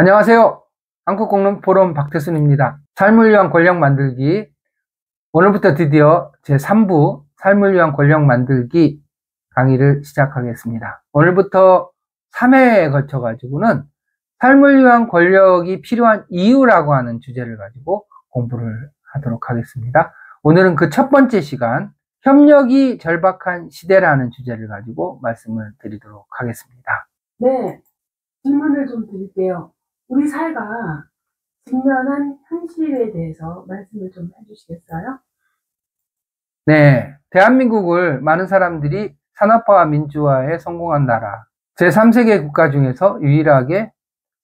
안녕하세요. 한국공론포럼 박태순입니다. 삶을 위한 권력 만들기, 오늘부터 드디어 제3부 삶을 위한 권력 만들기 강의를 시작하겠습니다. 오늘부터 3회에 걸쳐 가지고는 삶을 위한 권력이 필요한 이유라고 하는 주제를 가지고 공부를 하도록 하겠습니다. 오늘은 그 첫 번째 시간, 협력이 절박한 시대라는 주제를 가지고 말씀을 드리도록 하겠습니다. 네, 질문을 좀 드릴게요. 우리 사회가 직면한 현실에 대해서 말씀을 좀 해주시겠어요? 네, 대한민국을 많은 사람들이 산업화와 민주화에 성공한 나라, 제3세계 국가 중에서 유일하게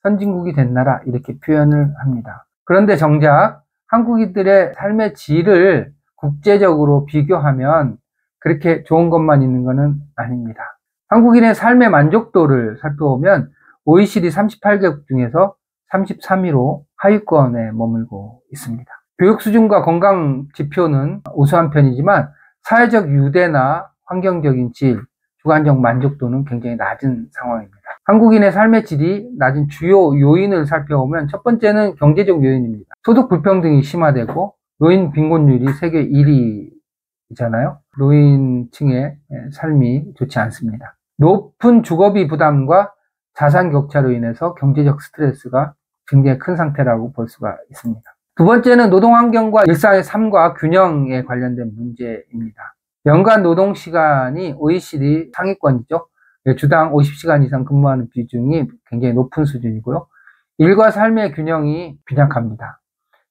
선진국이 된 나라, 이렇게 표현을 합니다. 그런데 정작 한국인들의 삶의 질을 국제적으로 비교하면 그렇게 좋은 것만 있는 것은 아닙니다. 한국인의 삶의 만족도를 살펴보면 OECD 38개국 중에서 33위로 하위권에 머물고 있습니다. 교육 수준과 건강 지표는 우수한 편이지만 사회적 유대나 환경적인 질, 주관적 만족도는 굉장히 낮은 상황입니다. 한국인의 삶의 질이 낮은 주요 요인을 살펴보면 첫 번째는 경제적 요인입니다. 소득 불평등이 심화되고 노인 빈곤율이 세계 1위잖아요. 노인층의 삶이 좋지 않습니다. 높은 주거비 부담과 자산 격차로 인해서 경제적 스트레스가 굉장히 큰 상태라고 볼 수가 있습니다. 두 번째는 노동환경과 일상의 삶과 균형에 관련된 문제입니다. 연간 노동시간이 OECD 상위권이죠. 주당 50시간 이상 근무하는 비중이 굉장히 높은 수준이고요. 일과 삶의 균형이 빈약합니다.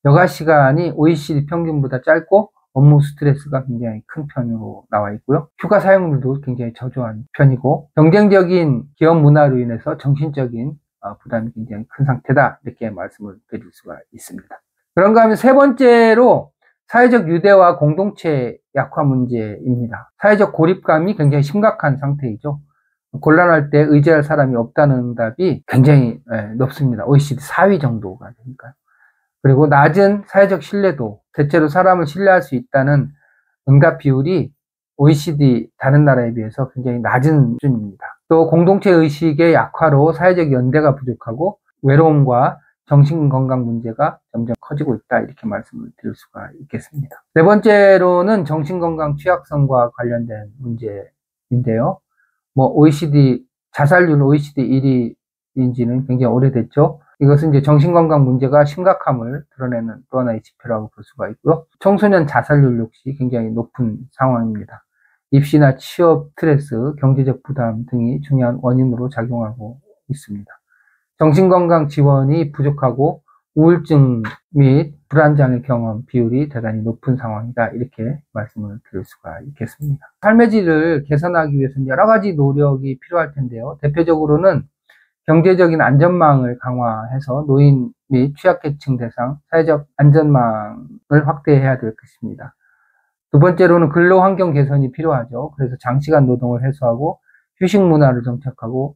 여가시간이 OECD 평균보다 짧고 업무 스트레스가 굉장히 큰 편으로 나와 있고요. 휴가 사용률도 굉장히 저조한 편이고 경쟁적인 기업 문화로 인해서 정신적인 부담이 굉장히 큰 상태다, 이렇게 말씀을 드릴 수가 있습니다. 그런가 하면 세 번째로 사회적 유대와 공동체 약화 문제입니다. 사회적 고립감이 굉장히 심각한 상태이죠. 곤란할 때 의지할 사람이 없다는 응답이 굉장히 높습니다. OECD 4위 정도가 되니까요. 그리고 낮은 사회적 신뢰도, 대체로 사람을 신뢰할 수 있다는 응답 비율이 OECD 다른 나라에 비해서 굉장히 낮은 수준입니다. 또 공동체 의식의 약화로 사회적 연대가 부족하고 외로움과 정신건강 문제가 점점 커지고 있다, 이렇게 말씀을 드릴 수가 있겠습니다. 네 번째로는 정신건강 취약성과 관련된 문제인데요. 자살률 OECD 1위인지는 굉장히 오래됐죠. 이것은 이제 정신건강 문제가 심각함을 드러내는 또 하나의 지표라고 볼 수가 있고요. 청소년 자살률 역시 굉장히 높은 상황입니다. 입시나 취업 스트레스, 경제적 부담 등이 중요한 원인으로 작용하고 있습니다. 정신건강 지원이 부족하고 우울증 및 불안장애 경험 비율이 대단히 높은 상황이다, 이렇게 말씀을 드릴 수가 있겠습니다. 삶의 질을 개선하기 위해서는 여러 가지 노력이 필요할 텐데요. 대표적으로는 경제적인 안전망을 강화해서 노인 및 취약계층 대상 사회적 안전망을 확대해야 될 것입니다. 두 번째로는 근로환경 개선이 필요하죠. 그래서 장시간 노동을 해소하고 휴식 문화를 정착하고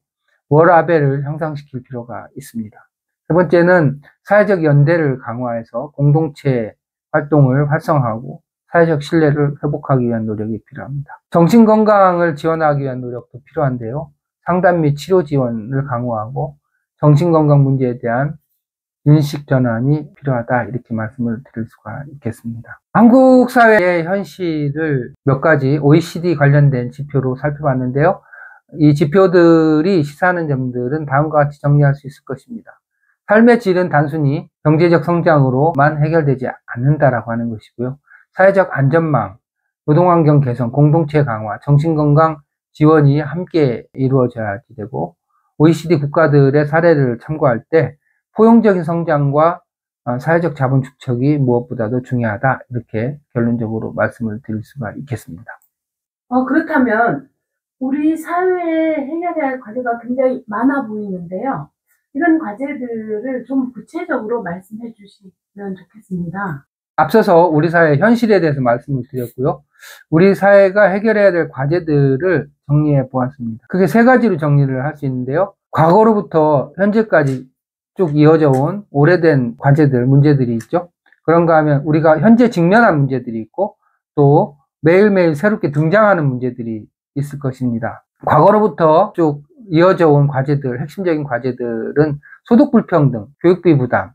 워라밸을 향상시킬 필요가 있습니다. 세 번째는 사회적 연대를 강화해서 공동체 활동을 활성화하고 사회적 신뢰를 회복하기 위한 노력이 필요합니다. 정신건강을 지원하기 위한 노력도 필요한데요. 상담 및 치료 지원을 강화하고 정신건강 문제에 대한 인식 전환이 필요하다, 이렇게 말씀을 드릴 수가 있겠습니다. 한국 사회의 현실을 몇 가지 OECD 관련된 지표로 살펴봤는데요. 이 지표들이 시사하는 점들은 다음과 같이 정리할 수 있을 것입니다. 삶의 질은 단순히 경제적 성장으로만 해결되지 않는다라고 하는 것이고요. 사회적 안전망, 노동환경 개선, 공동체 강화, 정신건강 지원이 함께 이루어져야지 되고, OECD 국가들의 사례를 참고할 때 포용적인 성장과 사회적 자본 축적이 무엇보다도 중요하다, 이렇게 결론적으로 말씀을 드릴 수가 있겠습니다. 그렇다면 우리 사회에 해결해야 할 과제가 굉장히 많아 보이는데요. 이런 과제들을 좀 구체적으로 말씀해 주시면 좋겠습니다. 앞서서 우리 사회의 현실에 대해서 말씀을 드렸고요. 우리 사회가 해결해야 될 과제들을 정리해 보았습니다. 그게 세 가지로 정리를 할 수 있는데요. 과거로부터 현재까지 쭉 이어져 온 오래된 과제들, 문제들이 있죠. 그런가 하면 우리가 현재 직면한 문제들이 있고 또 매일매일 새롭게 등장하는 문제들이 있을 것입니다. 과거로부터 쭉 이어져 온 과제들, 핵심적인 과제들은 소득 불평등, 교육비 부담,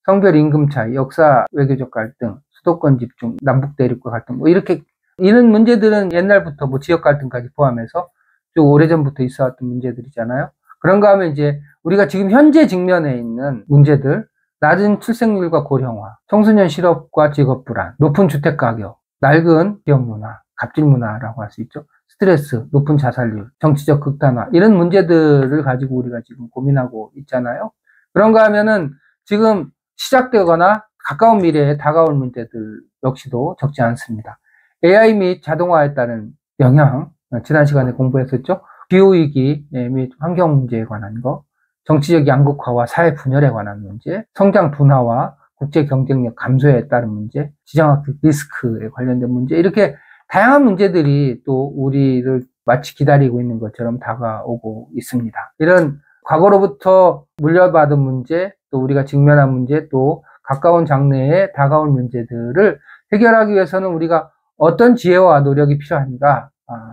성별 임금 차이, 역사 외교적 갈등, 수도권 집중, 남북 대립과 갈등, 뭐 이렇게 이런 문제들은 옛날부터 뭐 지역 갈등까지 포함해서 쭉 오래전부터 있어왔던 문제들이잖아요. 그런가 하면 이제 우리가 지금 현재 직면해 있는 문제들, 낮은 출생률과 고령화, 청소년 실업과 직업 불안, 높은 주택 가격, 낡은 기업 문화, 갑질 문화라고 할 수 있죠. 스트레스, 높은 자살률, 정치적 극단화, 이런 문제들을 가지고 우리가 지금 고민하고 있잖아요. 그런가 하면은 지금 시작되거나 가까운 미래에 다가올 문제들 역시도 적지 않습니다. AI 및 자동화에 따른 영향, 지난 시간에 공부했었죠. 기후위기 및 환경 문제에 관한 거, 정치적 양극화와 사회 분열에 관한 문제, 성장 둔화와 국제 경쟁력 감소에 따른 문제, 지정학적 리스크에 관련된 문제, 이렇게 다양한 문제들이 또 우리를 마치 기다리고 있는 것처럼 다가오고 있습니다. 이런 과거로부터 물려받은 문제, 또 우리가 직면한 문제, 또 가까운 장래에 다가올 문제들을 해결하기 위해서는 우리가 어떤 지혜와 노력이 필요한가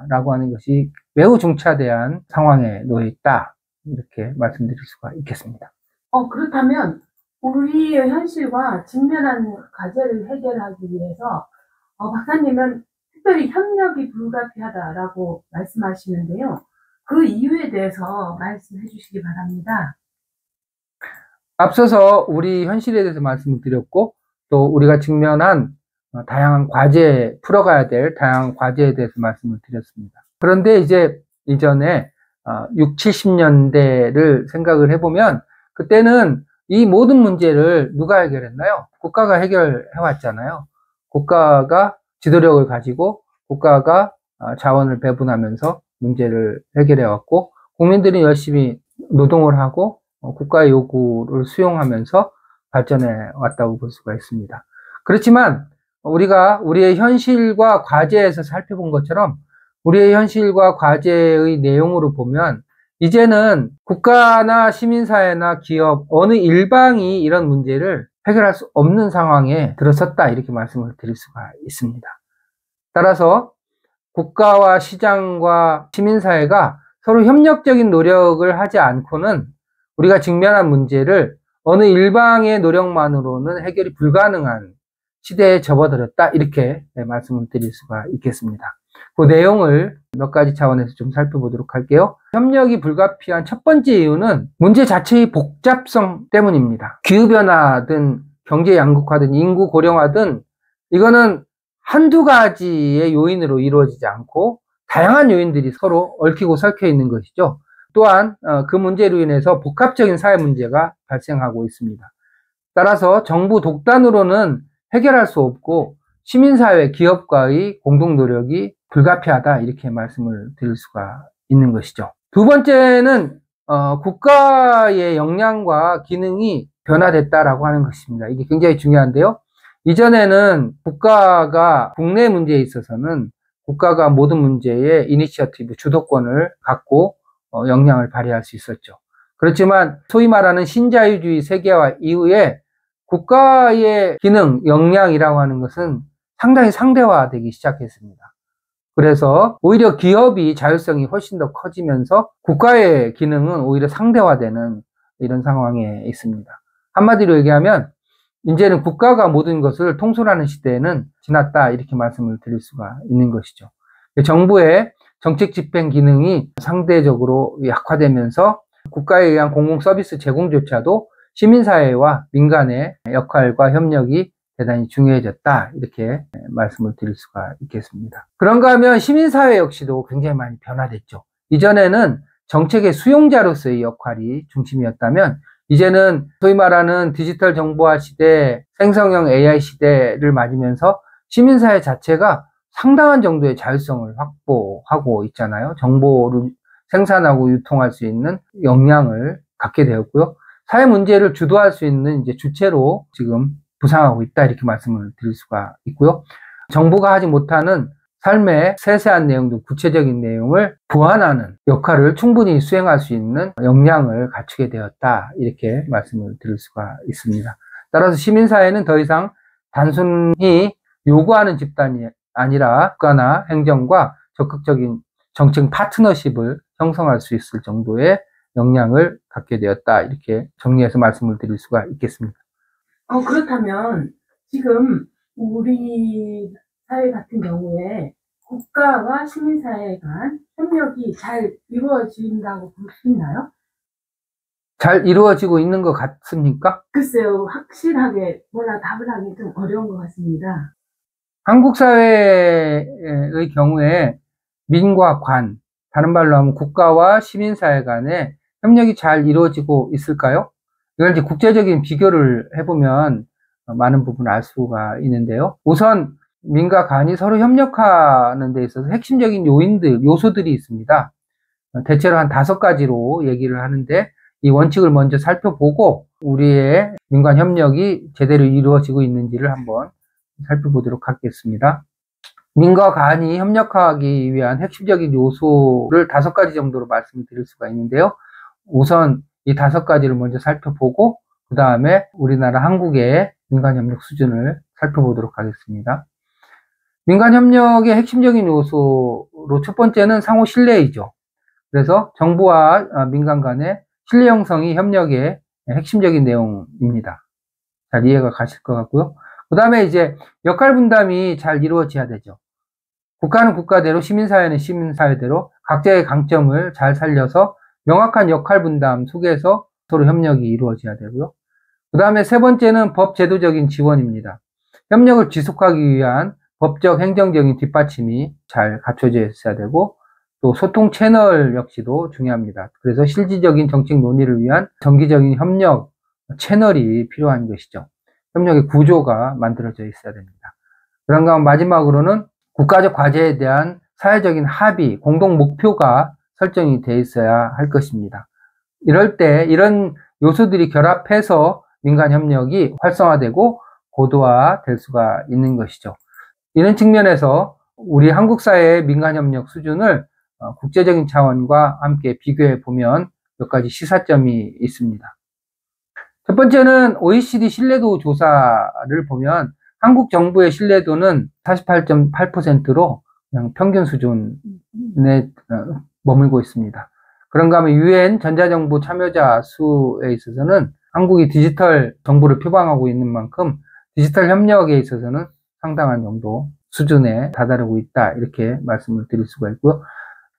라고 하는 것이 매우 중차대한 상황에 놓여 있다, 이렇게 말씀드릴 수가 있겠습니다. 그렇다면 우리의 현실과 직면한 과제를 해결하기 위해서 박사님은 특별히 협력이 불가피하다라고 말씀하시는데요. 그 이유에 대해서 말씀해 주시기 바랍니다. 앞서서 우리 현실에 대해서 말씀을 드렸고, 또 우리가 직면한 다양한 과제, 풀어가야 될 다양한 과제에 대해서 말씀을 드렸습니다. 그런데 이제 이전에 6, 70년대를 생각을 해보면, 그때는 이 모든 문제를 누가 해결했나요? 국가가 해결해 왔잖아요. 국가가 지도력을 가지고 국가가 자원을 배분하면서 문제를 해결해 왔고, 국민들이 열심히 노동을 하고 국가의 요구를 수용하면서 발전해 왔다고 볼 수가 있습니다. 그렇지만 우리가 우리의 현실과 과제에서 살펴본 것처럼 우리의 현실과 과제의 내용으로 보면 이제는 국가나 시민사회나 기업, 어느 일방이 이런 문제를 해결할 수 없는 상황에 들어섰다, 이렇게 말씀을 드릴 수가 있습니다. 따라서 국가와 시장과 시민사회가 서로 협력적인 노력을 하지 않고는 우리가 직면한 문제를 어느 일방의 노력만으로는 해결이 불가능한 시대에 접어들었다, 이렇게 말씀을 드릴 수가 있겠습니다. 그 내용을 몇 가지 차원에서 좀 살펴보도록 할게요. 협력이 불가피한 첫 번째 이유는 문제 자체의 복잡성 때문입니다. 기후변화든 경제 양극화든 인구 고령화든 이거는 한두 가지의 요인으로 이루어지지 않고 다양한 요인들이 서로 얽히고 설켜 있는 것이죠. 또한 그 문제로 인해서 복합적인 사회 문제가 발생하고 있습니다. 따라서 정부 독단으로는 해결할 수 없고 시민사회, 기업과의 공동노력이 불가피하다, 이렇게 말씀을 드릴 수가 있는 것이죠. 두 번째는 국가의 역량과 기능이 변화됐다라고 하는 것입니다. 이게 굉장히 중요한데요. 이전에는 국가가 국내 문제에 있어서는 국가가 모든 문제에 이니셔티브, 주도권을 갖고 역량을 발휘할 수 있었죠. 그렇지만 소위 말하는 신자유주의 세계화 이후에 국가의 기능, 역량이라고 하는 것은 상당히 상대화되기 시작했습니다. 그래서 오히려 기업이 자율성이 훨씬 더 커지면서 국가의 기능은 오히려 상대화되는 이런 상황에 있습니다. 한마디로 얘기하면 이제는 국가가 모든 것을 통솔하는 시대에는 지났다, 이렇게 말씀을 드릴 수가 있는 것이죠. 정부의 정책 집행 기능이 상대적으로 약화되면서 국가에 의한 공공 서비스 제공조차도 시민사회와 민간의 역할과 협력이 대단히 중요해졌다, 이렇게 말씀을 드릴 수가 있겠습니다. 그런가 하면 시민사회 역시도 굉장히 많이 변화됐죠. 이전에는 정책의 수용자로서의 역할이 중심이었다면 이제는 소위 말하는 디지털 정보화 시대, 생성형 AI 시대를 맞으면서 시민사회 자체가 상당한 정도의 자율성을 확보하고 있잖아요. 정보를 생산하고 유통할 수 있는 역량을 갖게 되었고요. 사회 문제를 주도할 수 있는 이제 주체로 지금 부상하고 있다, 이렇게 말씀을 드릴 수가 있고요. 정부가 하지 못하는 삶의 세세한 내용도 구체적인 내용을 보완하는 역할을 충분히 수행할 수 있는 역량을 갖추게 되었다, 이렇게 말씀을 드릴 수가 있습니다. 따라서 시민사회는 더 이상 단순히 요구하는 집단이 아니라 국가나 행정과 적극적인 정책 파트너십을 형성할 수 있을 정도의 역량을 갖게 되었다. 이렇게 정리해서 말씀을 드릴 수가 있겠습니다. 그렇다면 지금 우리 사회 같은 경우에 국가와 시민사회 간 협력이 잘 이루어진다고 볼 수 있나요? 잘 이루어지고 있는 것 같습니까? 글쎄요, 확실하게 뭐라 답을 하기 좀 어려운 것 같습니다. 한국 사회의 경우에 민과 관, 다른 말로 하면 국가와 시민사회 간에 협력이 잘 이루어지고 있을까요? 이걸 이제 국제적인 비교를 해보면 많은 부분을 알 수가 있는데요. 우선 민과 관이 서로 협력하는 데 있어서 핵심적인 요소들이 있습니다. 대체로 한 5가지로 얘기를 하는데, 이 원칙을 먼저 살펴보고 우리의 민관 협력이 제대로 이루어지고 있는지를 한번 살펴보도록 하겠습니다. 민과 관이 협력하기 위한 핵심적인 요소를 5가지 정도로 말씀을 드릴 수가 있는데요. 우선 이 5가지를 먼저 살펴보고 그 다음에 우리나라 한국의 민간협력 수준을 살펴보도록 하겠습니다. 민간협력의 핵심적인 요소로 첫 번째는 상호 신뢰이죠. 그래서 정부와 민간 간의 신뢰 형성이 협력의 핵심적인 내용입니다. 잘 이해가 가실 것 같고요. 그 다음에 이제 역할 분담이 잘 이루어져야 되죠. 국가는 국가대로, 시민사회는 시민사회대로 각자의 강점을 잘 살려서 명확한 역할 분담 속에서 서로 협력이 이루어져야 되고요. 그 다음에 세 번째는 법 제도적인 지원입니다. 협력을 지속하기 위한 법적, 행정적인 뒷받침이 잘 갖춰져 있어야 되고, 또 소통 채널 역시도 중요합니다. 그래서 실질적인 정책 논의를 위한 정기적인 협력 채널이 필요한 것이죠. 협력의 구조가 만들어져 있어야 됩니다. 그런가 하면 마지막으로는 국가적 과제에 대한 사회적인 합의, 공동 목표가 설정이 돼 있어야 할 것입니다. 이럴 때 이런 요소들이 결합해서 민간 협력이 활성화되고 고도화될 수가 있는 것이죠. 이런 측면에서 우리 한국 사회의 민간 협력 수준을 국제적인 차원과 함께 비교해 보면 몇 가지 시사점이 있습니다. 첫 번째는 OECD 신뢰도 조사를 보면 한국 정부의 신뢰도는 48.8%로 그냥 평균 수준에 머물고 있습니다. 그런가 하면 UN 전자정보 참여자 수에 있어서는 한국이 디지털 정보를 표방하고 있는 만큼 디지털 협력에 있어서는 상당한 정도 수준에 다다르고 있다, 이렇게 말씀을 드릴 수가 있고요.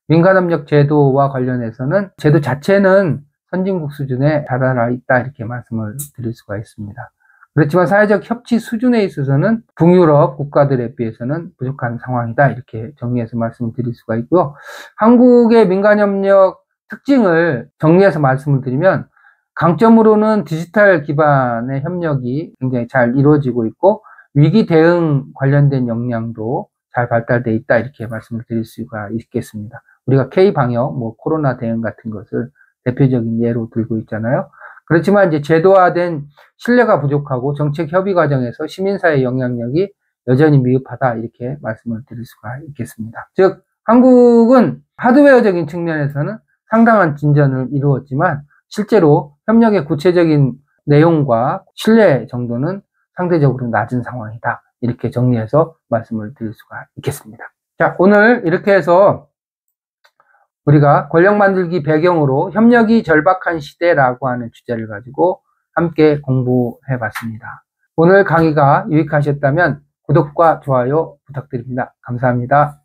민간협력 제도와 관련해서는 제도 자체는 선진국 수준에 다다라 있다, 이렇게 말씀을 드릴 수가 있습니다. 그렇지만 사회적 협치 수준에 있어서는 북유럽 국가들에 비해서는 부족한 상황이다, 이렇게 정리해서 말씀을 드릴 수가 있고요. 한국의 민간협력 특징을 정리해서 말씀을 드리면, 강점으로는 디지털 기반의 협력이 굉장히 잘 이루어지고 있고 위기 대응 관련된 역량도 잘 발달되어 있다, 이렇게 말씀을 드릴 수가 있겠습니다. 우리가 K방역, 코로나 대응 같은 것을 대표적인 예로 들고 있잖아요. 그렇지만 이제 제도화된 신뢰가 부족하고 정책 협의 과정에서 시민사회 영향력이 여전히 미흡하다, 이렇게 말씀을 드릴 수가 있겠습니다. 즉, 한국은 하드웨어적인 측면에서는 상당한 진전을 이루었지만 실제로 협력의 구체적인 내용과 신뢰 정도는 상대적으로 낮은 상황이다, 이렇게 정리해서 말씀을 드릴 수가 있겠습니다. 자, 오늘 이렇게 해서 우리가 권력 만들기 배경으로 협력이 절박한 시대라고 하는 주제를 가지고 함께 공부해 봤습니다. 오늘 강의가 유익하셨다면 구독과 좋아요 부탁드립니다. 감사합니다.